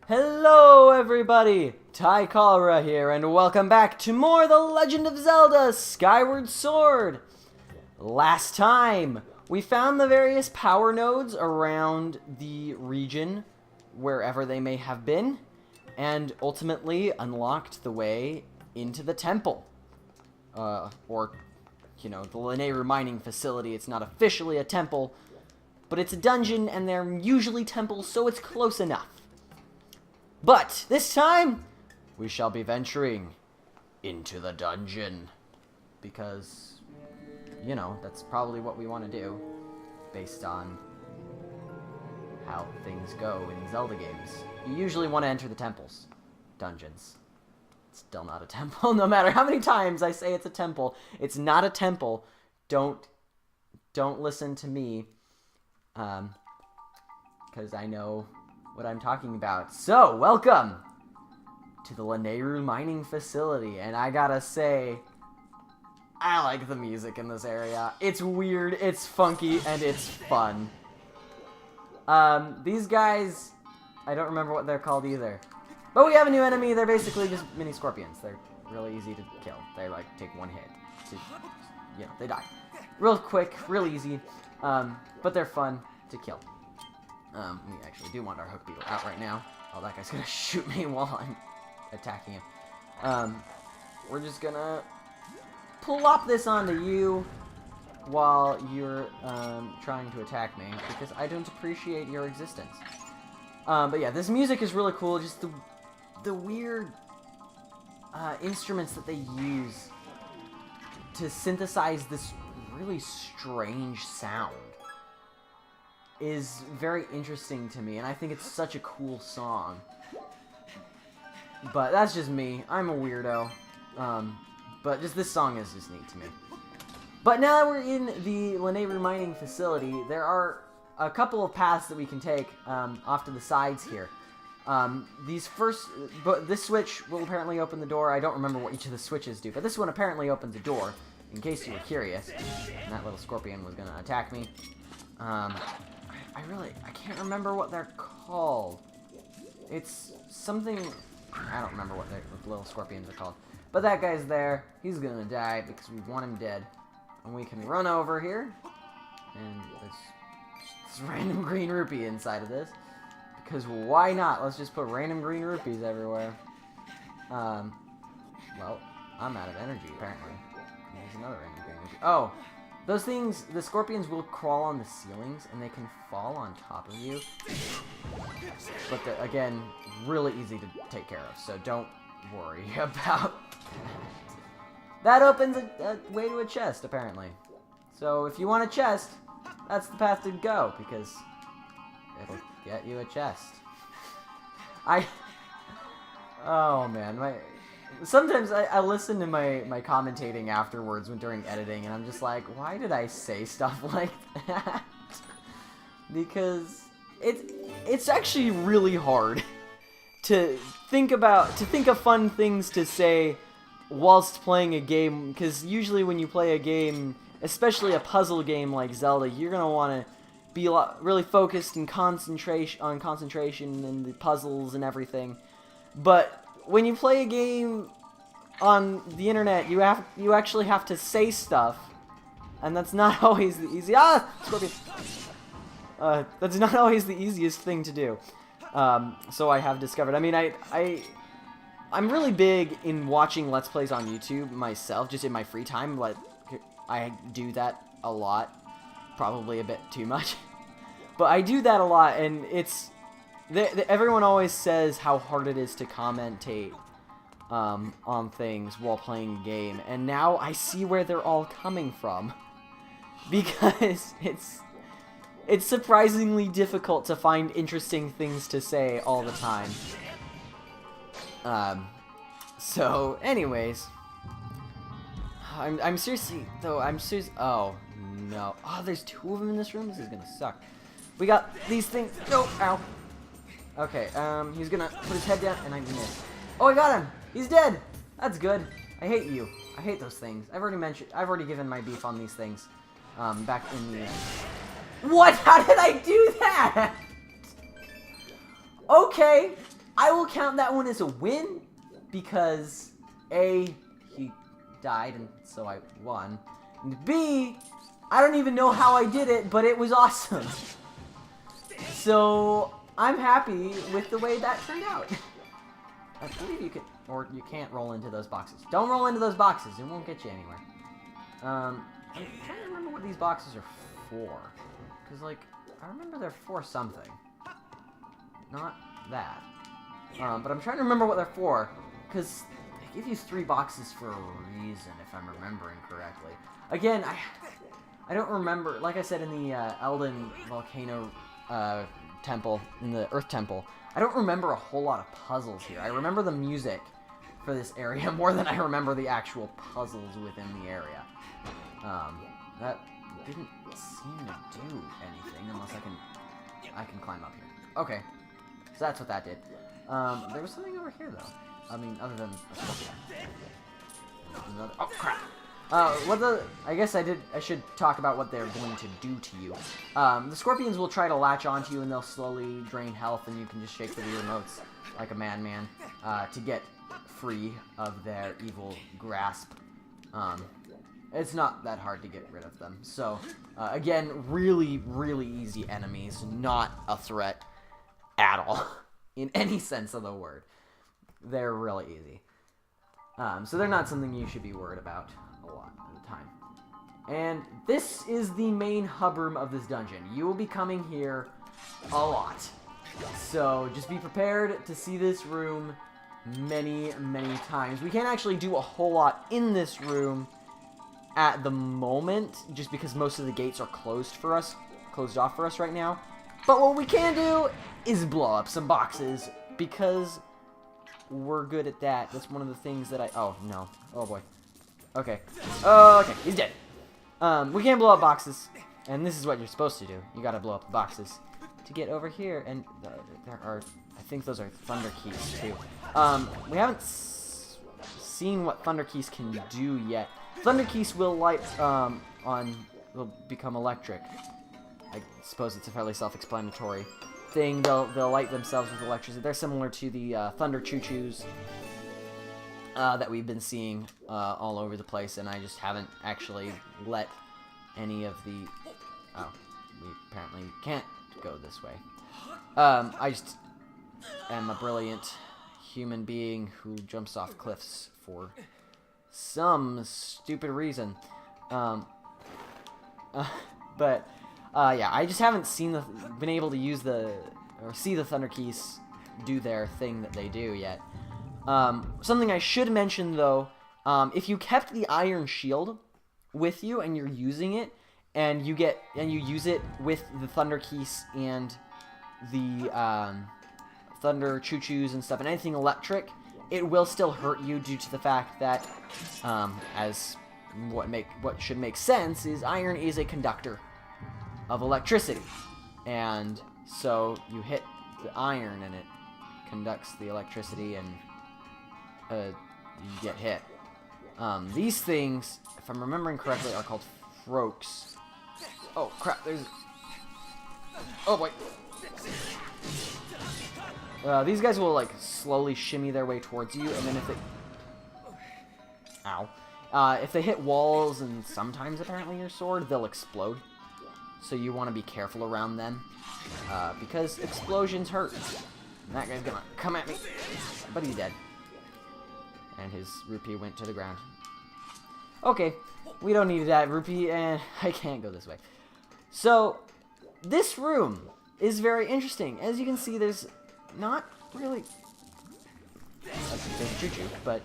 Hello everybody! Ty Cholera here, and welcome back to more The Legend of Zelda Skyward Sword! Last time, we found the various power nodes around the region, wherever they may have been, and ultimately unlocked the way into the temple. Or, the Lanayru mining facility. It's not officially a temple, but it's a dungeon, and they're usually temples, so it's close enough. But this time, we shall be venturing into the dungeon. Because, that's probably what we want to do, based on how things go in Zelda games. You usually want to enter the temples. Dungeons. It's still not a temple, no matter how many times I say it's a temple. It's not a temple. Don't listen to me, because I know what I'm talking about. So, welcome to the Lanayru mining facility, and I gotta say, I like the music in this area. It's weird, it's funky, and it's fun. These guys, I don't remember what they're called either. But we have a new enemy. They're basically just mini scorpions. They're really easy to kill. They take one hit to, they die. Real quick, real easy, but they're fun to kill. We actually do want our hook beetle out right now. Oh, that guy's gonna shoot me while I'm attacking him. We're just gonna plop this onto you while you're trying to attack me, because I don't appreciate your existence. But yeah, this music is really cool. Just the weird instruments that they use to synthesize this really strange sound is very interesting to me, and I think it's such a cool song. But that's just me. I'm a weirdo. But just this song is just neat to me. But now that we're in the Lanayru mining facility, there are a couple of paths that we can take off to the sides here. But this switch will apparently open the door. I don't remember what each of the switches do, but this one apparently opens a door, in case you were curious. And that little scorpion was gonna attack me. I can't remember what they're called. It's something, I don't remember what the little scorpions are called. But that guy's there. He's gonna die because we want him dead. And we can run over here. And there's this random green rupee inside of this. Because why not? Let's just put random green rupees everywhere. Well, I'm out of energy apparently. There's another random green rupee. Oh! Those things, the scorpions will crawl on the ceilings, and they can fall on top of you. But they're, again, really easy to take care of, so don't worry about that. Opens a way to a chest, apparently. So if you want a chest, that's the path to go, because it'll get you a chest. Oh man, sometimes I listen to my commentating afterwards during editing, and I'm just like, why did I say stuff like that? Because it's actually really hard to think of fun things to say whilst playing a game, because usually when you play a game, especially a puzzle game like Zelda, you're gonna want to be really focused and concentration and the puzzles and everything. But when you play a game on the internet, you actually have to say stuff, and that's not always the easy. Scorpion. That's not always the easiest thing to do. So I have discovered. I mean, I'm really big in watching Let's Plays on YouTube myself, just in my free time. Like, I do that a lot, probably a bit too much, but I do that a lot, and it's. Everyone always says how hard it is to commentate on things while playing a game, and now I see where they're all coming from, because it's surprisingly difficult to find interesting things to say all the time. So anyways, I'm seriously though. Oh no! Oh, there's two of them in this room. This is gonna suck. We got these things. No, ow. Okay, he's gonna put his head down, and I missed. Oh, I got him! He's dead! That's good. I hate you. I hate those things. I've already given my beef on these things, back in the What? How did I do that? Okay. I will count that one as a win because A, he died and so I won, and B, I don't even know how I did it, but it was awesome. So I'm happy with the way that turned out. I believe you can, or you can't roll into those boxes. Don't roll into those boxes, it won't get you anywhere. I'm trying to remember what these boxes are for, because like, I remember they're for something. Not that. But I'm trying to remember what they're for, because they give you 3 boxes for a reason, if I'm remembering correctly. Again, I don't remember, like I said in the Elden Volcano temple, in the Earth Temple, I don't remember a whole lot of puzzles here. I remember the music for this area more than I remember the actual puzzles within the area. That didn't seem to do anything, unless I can climb up here. Okay, so that's what that did. There was something over here, though. I mean, other than another. Oh crap! I guess I should talk about what they're going to do to you. The scorpions will try to latch onto you, and they'll slowly drain health, and you can just shake the Wii remotes like a madman to get free of their evil grasp. It's not that hard to get rid of them. So, again, really, really easy enemies, not a threat at all. In any sense of the word. They're really easy. So they're not something you should be worried about a lot of the time. And this is the main hub room of this dungeon. You will be coming here a lot. So just be prepared to see this room many, many times. We can't actually do a whole lot in this room at the moment, just because most of the gates are closed off for us right now. But what we can do is blow up some boxes, because we're good at that. That's one of the things that oh, no. Oh, boy. Okay. Okay, he's dead. We can blow up boxes, and this is what you're supposed to do. You gotta blow up the boxes to get over here, and there are, I think those are thunder keys, too. We haven't seen what thunder keys can do yet. Thunder keys will light, will become electric. I suppose it's a fairly self-explanatory thing. They'll light themselves with electricity. They're similar to the thunder choo-choos that we've been seeing all over the place, and I just haven't actually let any of the... Oh, we apparently can't go this way. I just am a brilliant human being who jumps off cliffs for some stupid reason. But yeah, I just haven't been able to use see the thunder keys do their thing that they do yet. Something I should mention though, if you kept the iron shield with you and you're using it, and you use it with the thunder keys and the thunder choo-choos and stuff, and anything electric, it will still hurt you due to the fact that, as what should make sense is iron is a conductor of electricity, and so you hit the iron and it conducts the electricity, and you get hit. These things, if I'm remembering correctly, are called frokes. Oh crap! Oh boy! These guys will like slowly shimmy their way towards you, and then if they... Ow. If they hit walls and sometimes apparently your sword, they'll explode. So you want to be careful around them, because explosions hurt. And that guy's gonna come at me, but he's dead. And his rupee went to the ground. Okay, we don't need that rupee, and I can't go this way. So, this room is very interesting. As you can see, there's not really... There's a choo-choo, but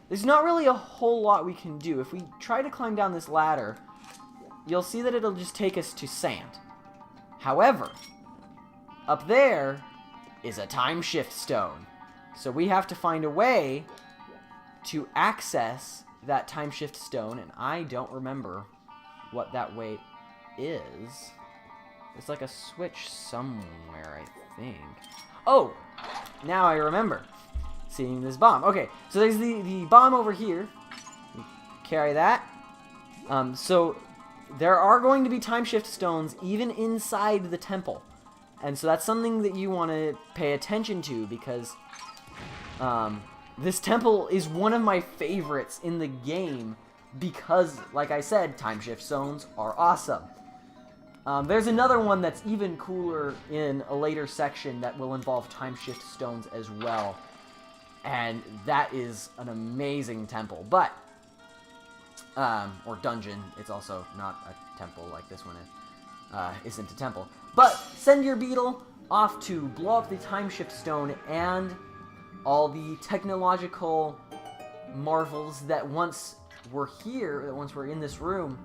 there's not really a whole lot we can do. If we try to climb down this ladder, you'll see that it'll just take us to sand. However, up there is a time shift stone. So we have to find a way to access that time shift stone, and I don't remember what that way is. It's like a switch somewhere, I think. Oh! Now I remember. Seeing this bomb. Okay, so there's the bomb over here. Carry that. So there are going to be time shift stones even inside the temple. And so that's something that you want to pay attention to, because this temple is one of my favorites in the game because, like I said, time shift zones are awesome. There's another one that's even cooler in a later section that will involve time shift stones as well. And that is an amazing temple. But, or dungeon. It's also not a temple like this one isn't a temple. But send your beetle off to blow up the time shift stone and all the technological marvels that once were here, that once were in this room,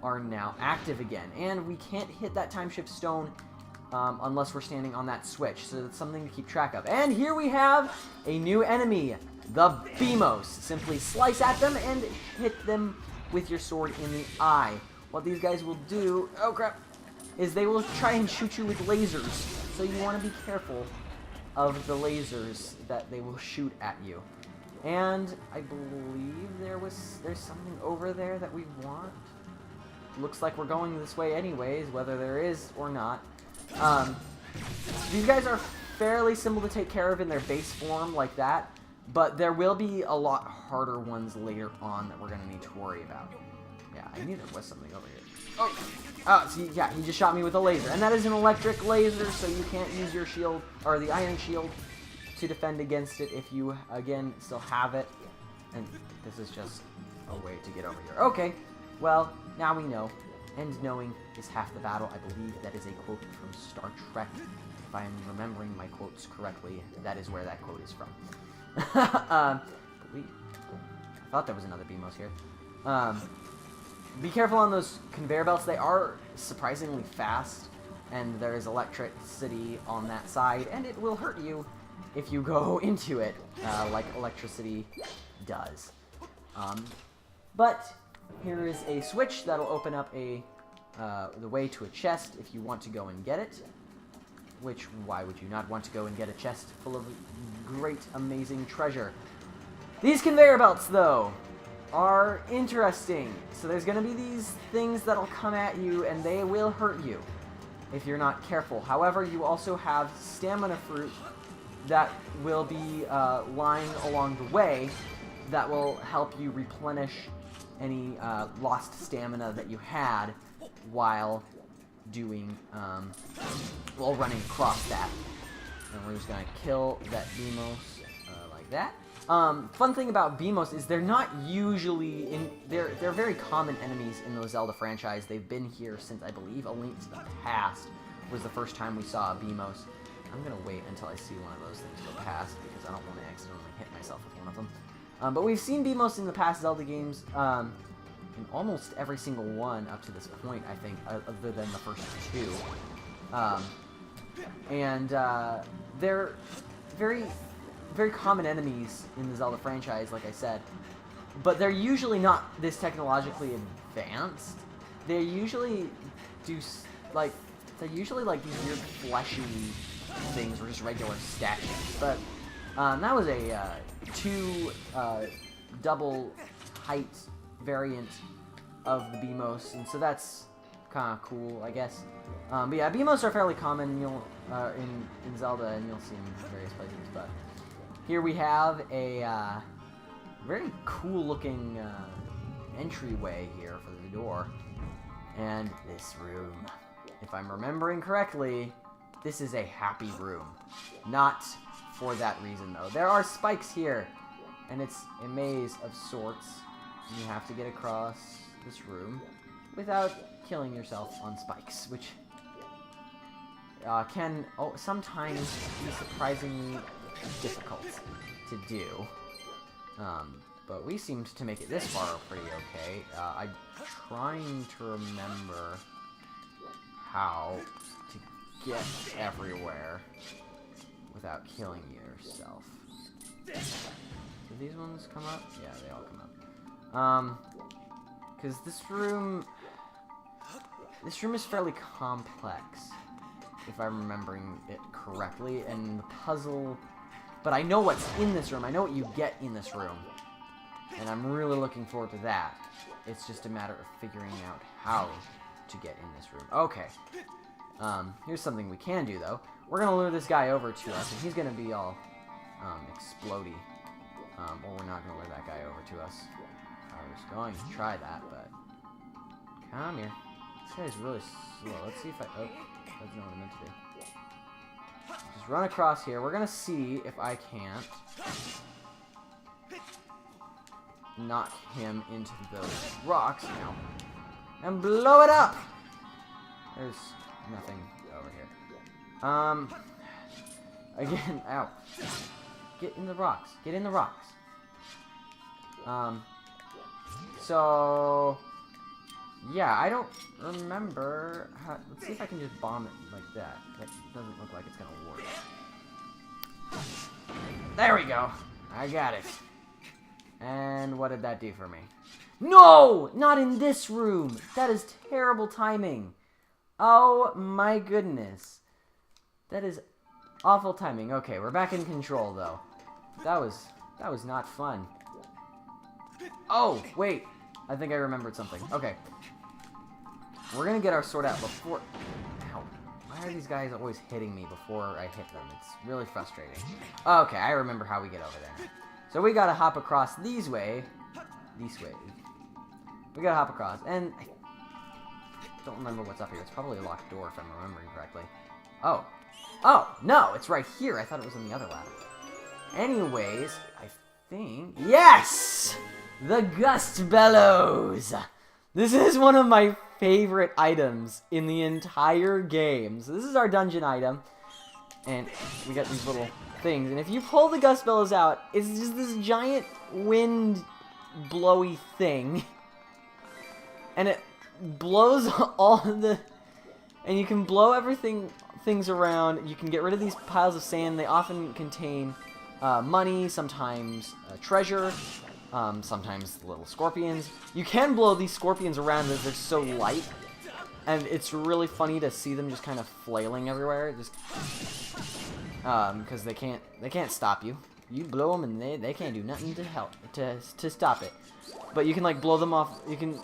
are now active again. And we can't hit that time shift stone unless we're standing on that switch, so that's something to keep track of. And here we have a new enemy, the Beamos. Simply slice at them and hit them with your sword in the eye. What these guys will do, oh crap, is they will try and shoot you with lasers, so you want to be careful of the lasers that they will shoot at you. And I believe there's something over there that we want. Looks like we're going this way anyways, whether there is or not. These guys are fairly simple to take care of in their base form like that, but there will be a lot harder ones later on that we're going to need to worry about. Yeah, I knew there was something over here. Oh, see, yeah, he just shot me with a laser. And that is an electric laser, so you can't use your shield, or the iron shield, to defend against it if you, again, still have it. And this is just a way to get over here. Okay, well, now we know. And knowing is half the battle. I believe that is a quote from Star Trek. If I am remembering my quotes correctly, that is where that quote is from. I thought there was another Beamos here. Be careful on those conveyor belts. They are surprisingly fast, and there is electricity on that side, and it will hurt you if you go into it, like electricity does. But here is a switch that'll open up the way to a chest if you want to go and get it. Which, why would you not want to go and get a chest full of great, amazing treasure? These conveyor belts, though, are interesting. So there's going to be these things that'll come at you, and they will hurt you if you're not careful. However, you also have stamina fruit that will be lying along the way that will help you replenish any lost stamina that you had while doing, while running across that. And we're just gonna kill that Beamos like that. Fun thing about Beamos is they're not usually they're very common enemies in the Zelda franchise. They've been here since, I believe, A Link to the Past was the first time we saw a Beamos. I'm gonna wait until I see one of those things go past because I don't want to accidentally hit myself with one of them. But we've seen Beamos in the past Zelda games, in almost every single one up to this point, I think, other than the first two. They're very, very common enemies in the Zelda franchise, like I said. But they're usually not this technologically advanced. They usually these weird fleshy things, or just regular statues. But that was a double height variant of the Beamos, and so that's kind of cool, I guess. But yeah, Beamos are fairly common. You'll in Zelda, and you'll see them in various places. But here we have a very cool-looking entryway here for the door, and this room. If I'm remembering correctly, this is a happy room. Not for that reason, though. There are spikes here, and it's a maze of sorts. You have to get across this room without killing yourself on spikes, which can sometimes be surprisingly difficult to do. But we seemed to make it this far pretty okay. I'm trying to remember how to get everywhere without killing yourself. Did these ones come up? Yeah, they all come up. Because this room is fairly complex, if I'm remembering it correctly, and the puzzle, but I know what's in this room, I know what you get in this room, and I'm really looking forward to that. It's just a matter of figuring out how to get in this room. Okay. Here's something we can do, though. We're going to lure this guy over to us, and he's going to be all explodey. Or we're not going to lure that guy over to us. I was going to try that, but... Come here. This guy's really slow. Let's see if I... Oh, that's not what I meant to do. Just run across here. We're going to see if I can't knock him into those rocks now. And blow it up! There's nothing over here. Again, ow. Get in the rocks. Get in the rocks. So... Yeah, I don't remember how... Let's see if I can just bomb it like that. That doesn't look like it's gonna work. There we go. I got it. And what did that do for me? No! Not in this room! That is terrible timing. Oh my goodness. That is awful timing. Okay, we're back in control though. That was not fun. Oh, wait. I think I remembered something. Okay. We're gonna get our sword out before... Ow. Why are these guys always hitting me before I hit them? It's really frustrating. Okay, I remember how we get over there. So we gotta hop across these way. This way. We gotta hop across. And I don't remember what's up here. It's probably a locked door if I'm remembering correctly. Oh. Oh, no! It's right here. I thought it was on the other ladder. Anyways, I think... Yes! The Gust Bellows! This is one of my favorite items in the entire game. So this is our dungeon item. And we got these little things. And if you pull the Gust Bellows out, it's just this giant wind blowy thing. And it blows all the... And you can blow things around. You can get rid of these piles of sand. They often contain money, sometimes treasure. Sometimes little scorpions. You can blow these scorpions around as they're so light, and it's really funny to see them just kind of flailing everywhere. Just because they can't stop you. You blow them and they can't do nothing to help to stop it. But you can like blow them off. You can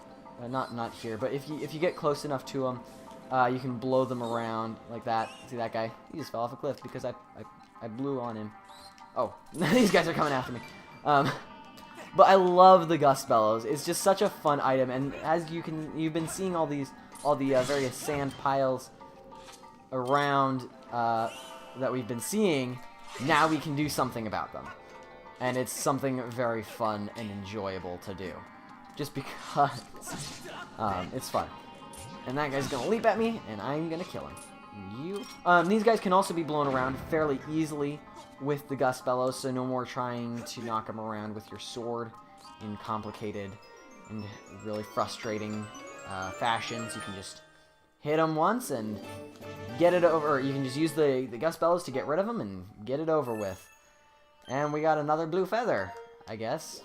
not here, but if you get close enough to them, you can blow them around like that. See that guy? He just fell off a cliff because I blew on him. Oh, these guys are coming after me. But I love the Gust Bellows. It's just such a fun item, and as you've been seeing all the various sand piles around that we've been seeing. Now we can do something about them, and it's something very fun and enjoyable to do, just because it's fun. And that guy's gonna leap at me, and I'm gonna kill him. These guys can also be blown around fairly easily with the Gust Bellows, so no more trying to knock them around with your sword in complicated and really frustrating fashions. You can just hit them once and get it over. You can just use the Gust Bellows to get rid of them and get it over with. And we got another blue feather, I guess.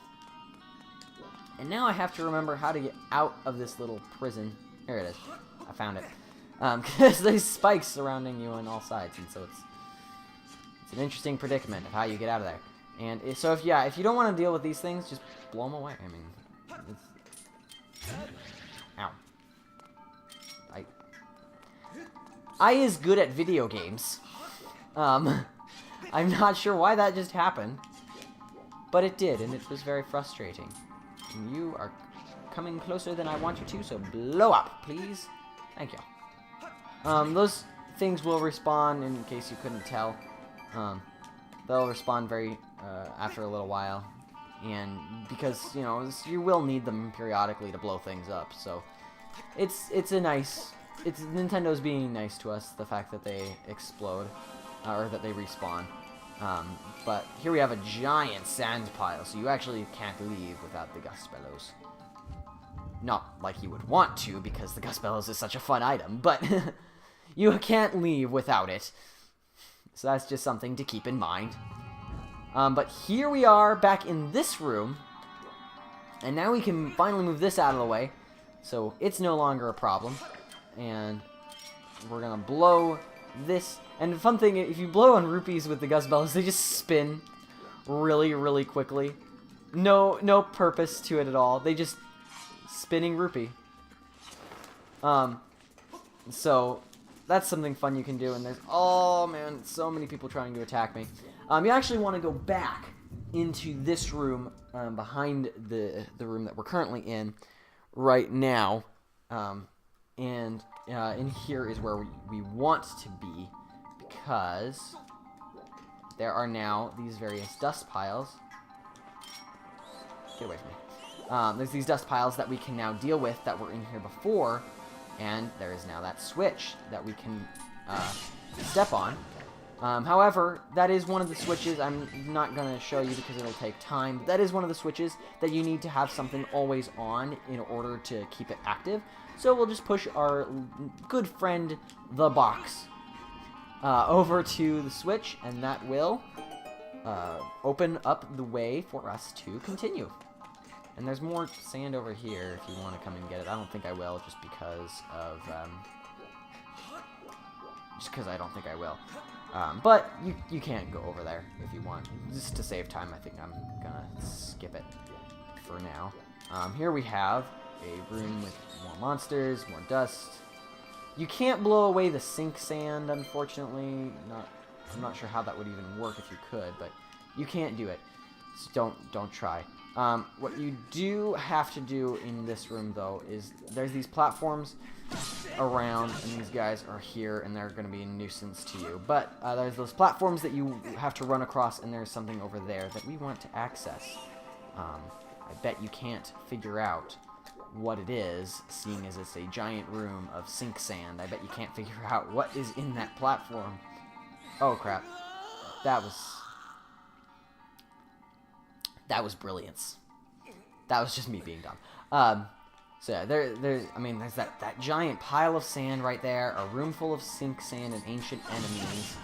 And now I have to remember how to get out of this little prison. Here it is. I found it. Because there's spikes surrounding you on all sides, and so it's an interesting predicament of how you get out of there. And so if you don't want to deal with these things, just blow them away. I mean, ow. I is good at video games. I'm not sure why that just happened, but it did, and it was very frustrating. And you are coming closer than I want you to, so blow up, please. Thank you. Those things will respawn, in case you couldn't tell. They'll respawn after a little while, and because you will need them periodically to blow things up. So it's Nintendo's being nice to us, the fact that they explode or that they respawn. But here we have a giant sand pile, so you actually can't leave without the Gust Bellows. Not like you would want to, because the Gust Bellows is such a fun item, but you can't leave without it. So that's just something to keep in mind. But here we are back in this room, and now we can finally move this out of the way, so it's no longer a problem. And we're gonna blow this. And the fun thing, if you blow on rupees with the Gust Bellows, they just spin really, really quickly. No purpose to it at all. They just spinning rupee. So that's something fun you can do. And there's, oh man, so many people trying to attack me. You actually want to go back into this room behind the room that we're currently in right now. And in here is where we want to be, because there are now these various dust piles. Get away from me. There's these dust piles that we can now deal with that were in here before, and there is now that switch that we can step on. However, that is one of the switches. I'm not going to show you because it'll take time, but that is one of the switches that you need to have something always on in order to keep it active. So we'll just push our good friend, the box, over to the switch, and that will open up the way for us to continue. And there's more sand over here if you want to come and get it. I don't think I will, just because I don't think I will. But you can go over there if you want. Just to save time, I think I'm gonna skip it for now. Here we have a room with more monsters, more dust. You can't blow away the sink sand, unfortunately. I'm not sure how that would even work if you could, but you can't do it. So don't try. What you do have to do in this room, though, is there's these platforms around, and these guys are here, and they're going to be a nuisance to you. But there's those platforms that you have to run across, and there's something over there that we want to access. I bet you can't figure out what it is, seeing as it's a giant room of sink sand. I bet you can't figure out what is in that platform. Oh, crap. That was brilliance. That was just me being dumb. So yeah, there's that giant pile of sand right there, a room full of sink sand and ancient enemies.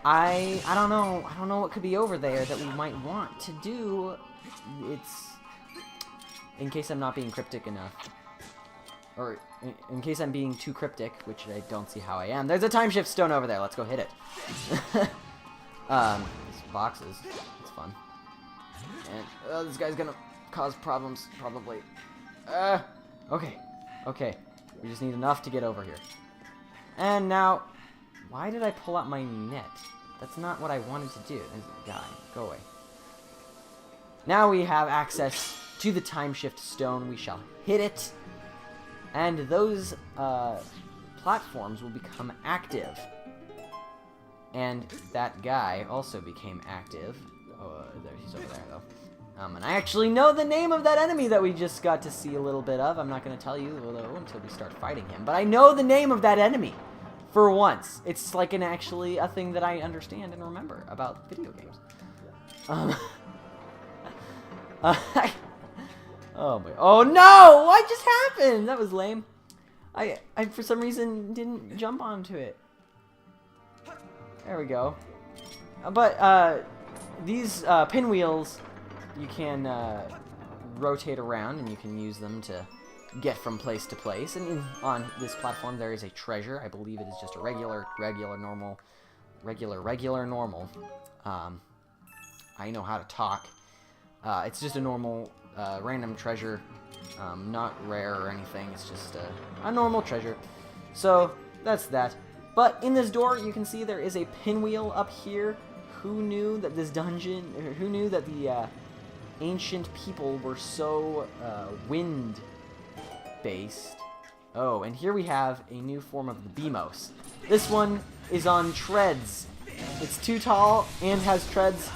I don't know what could be over there that we might want to do. It's, in case I'm not being cryptic enough, or in case I'm being too cryptic, which I don't see how I am. There's a time shift stone over there. Let's go hit it. These boxes. It's fun. And this guy's gonna cause problems, probably. Okay. We just need enough to get over here. And now, why did I pull out my net? That's not what I wanted to do. There's a guy. Go away. Now we have access to the time shift stone. We shall hit it. And those platforms will become active. And that guy also became active. Oh, he's over there, though. And I actually know the name of that enemy that we just got to see a little bit of. I'm not going to tell you, though, until we start fighting him. But I know the name of that enemy. For once. It's like actually a thing that I understand and remember about video games. Oh boy. Oh no! What just happened? That was lame. I for some reason didn't jump onto it. There we go. But these pinwheels, you can rotate around, and you can use them to get from place to place. And on this platform there is a treasure. I believe it is just a regular normal. I know how to talk. It's just a normal random treasure, not rare or anything. It's just a normal treasure. So that's that. But in this door, you can see there is a pinwheel up here. Who knew that this dungeon, or who knew that the ancient people were so wind-based? Oh, and here we have a new form of the Beamos. This one is on treads. It's too tall and has treads.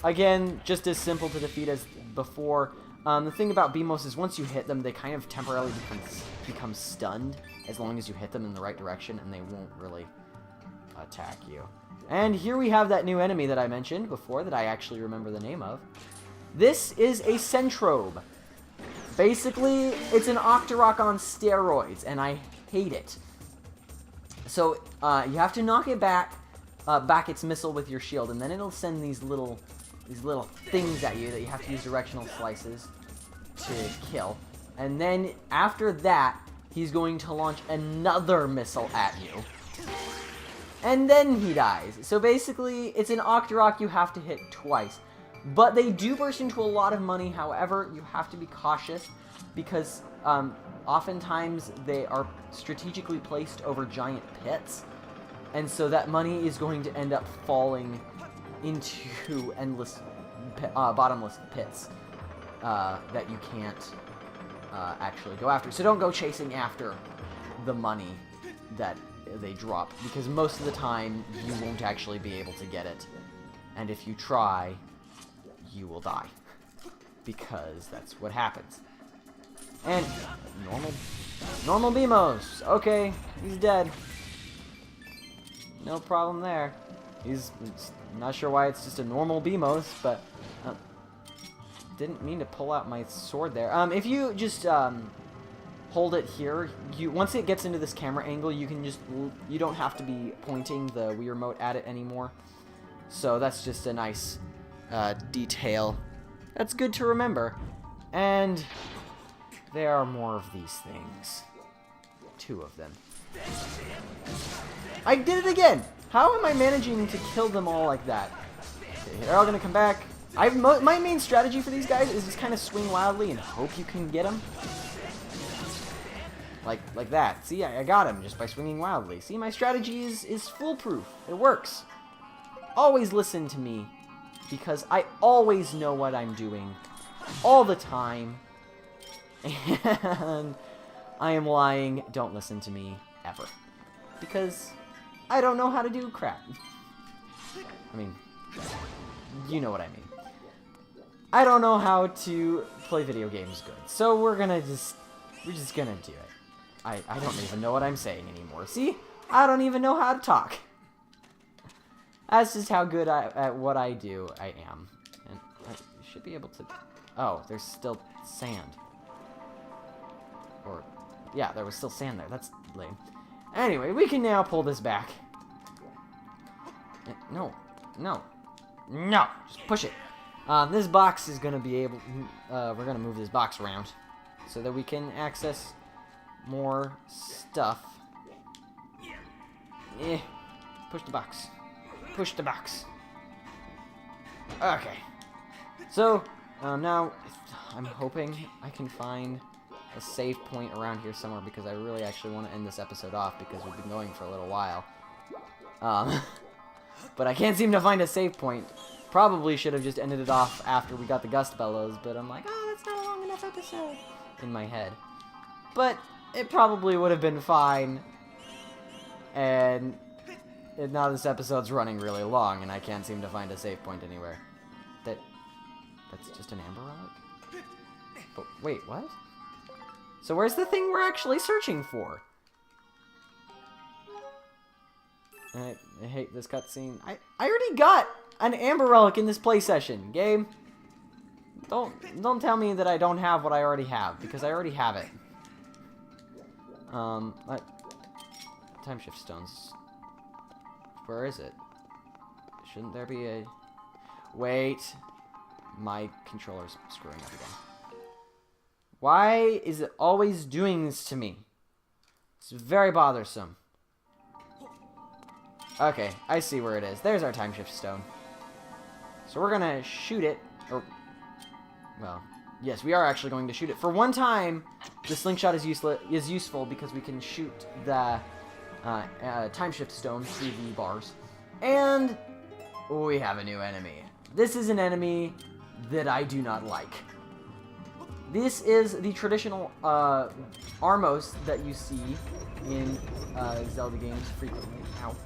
Again, just as simple to defeat as before. The thing about Beamos is once you hit them, they kind of temporarily become stunned as long as you hit them in the right direction, and they won't really attack you. And here we have that new enemy that I mentioned before that I actually remember the name of. This is a Centrobe. Basically, it's an Octorok on steroids, and I hate it. So, you have to knock it back its missile with your shield, and then it'll send these little things at you that you have to use directional slices to kill. And then, after that, he's going to launch another missile at you. And then he dies. So basically, it's an Octorok you have to hit twice. But they do burst into a lot of money. However, you have to be cautious because oftentimes they are strategically placed over giant pits, and so that money is going to end up falling into endless, bottomless pits that you can't actually go after. So don't go chasing after the money that they drop, because most of the time you won't actually be able to get it, and if you try, you will die, because that's what happens. And normal Beamos. Okay, he's dead. No problem there. He's not sure why it's just a normal Beamos, but didn't mean to pull out my sword there. If you just hold it here, once it gets into this camera angle, you don't have to be pointing the Wii Remote at it anymore. So that's just a nice detail. That's good to remember. And there are more of these things. 2 of them. I did it again! How am I managing to kill them all like that? Okay, they're all gonna come back. My main strategy for these guys is just kind of swing wildly and hope you can get them. Like that. See, I got him just by swinging wildly. See, my strategy is foolproof. It works. Always listen to me, because I always know what I'm doing all the time. And I am lying. Don't listen to me ever, because I don't know how to do crap. I mean, you know what I mean. I don't know how to play video games good, so we're just gonna do it. I don't even know what I'm saying anymore. See? I don't even know how to talk. That's just how good at what I do I am. And I should be able to... Oh, there's still sand. Or... Yeah, there was still sand there. That's lame. Anyway, we can now pull this back. No. No. No! Just push it. This box is gonna be able... we're gonna move this box around so that we can access more stuff. Eh. Push the box. Push the box. Okay. So, now, I'm hoping I can find a save point around here somewhere, because I really actually want to end this episode off, because we've been going for a little while. But I can't seem to find a save point. Probably should have just ended it off after we got the Gust Bellows, but I'm like, oh, that's not a long enough episode in my head. But it probably would have been fine. And now this episode's running really long, and I can't seem to find a save point anywhere. That's just an amber relic? But wait, what? So where's the thing we're actually searching for? I hate this cutscene. I already got an amber relic in this play session, game. Don't tell me that I don't have what I already have, because I already have it. Time shift stones. Where is it? Shouldn't there be a... Wait. My controller's screwing up again. Why is it always doing this to me? It's very bothersome. Okay, I see where it is. There's our time shift stone. So we're gonna shoot it, or... Well, yes, we are actually going to shoot it. For one time, the slingshot is useful because we can shoot the time shift stone through the bars. And we have a new enemy. This is an enemy that I do not like. This is the traditional Armos that you see in Zelda games frequently. Ow.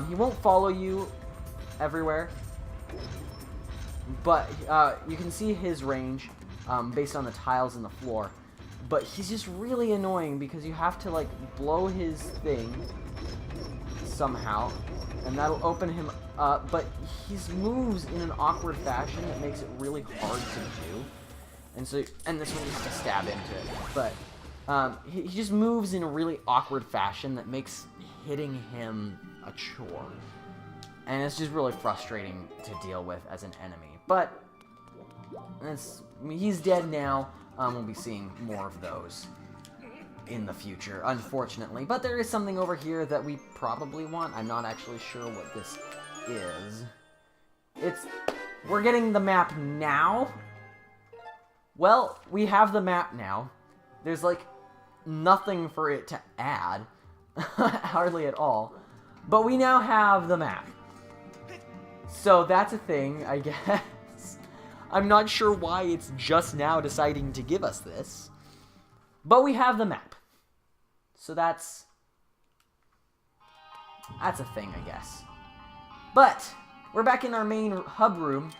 He won't follow you everywhere, but you can see his range based on the tiles in the floor. But he's just really annoying because you have to, like, blow his thing somehow, and that'll open him up. But he moves in an awkward fashion that makes it really hard to do. And this one is to stab into it. But he just moves in a really awkward fashion that makes hitting him a chore. And it's just really frustrating to deal with as an enemy. But he's dead now. We'll be seeing more of those in the future, unfortunately. But there is something over here that we probably want. I'm not actually sure what this is. We're getting the map now. Well, we have the map now. There's like nothing for it to add. Hardly at all. But we now have the map. So that's a thing, I guess. I'm not sure why it's just now deciding to give us this. But we have the map. So that's a thing, I guess. But we're back in our main hub room.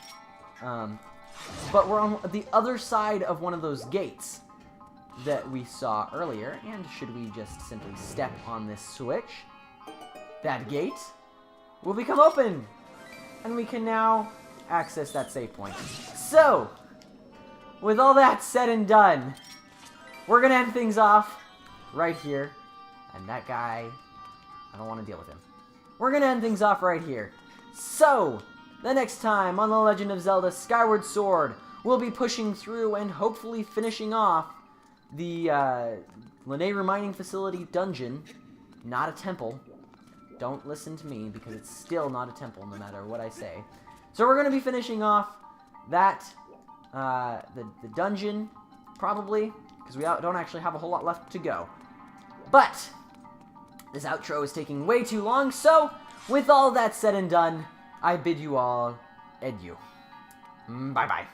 But we're on the other side of one of those gates that we saw earlier. And should we just simply step on this switch, that gate will become open. And we can now access that save point. So, with all that said and done, we're going to end things off right here. And that guy, I don't want to deal with him. We're going to end things off right here. So, the next time on The Legend of Zelda Skyward Sword, we'll be pushing through and hopefully finishing off the Lanayru mining facility dungeon. Not a temple. Don't listen to me, because it's still not a temple, no matter what I say. So we're going to be finishing off that, the dungeon, probably, because we don't actually have a whole lot left to go. But this outro is taking way too long, so with all that said and done, I bid you all adieu. Bye-bye.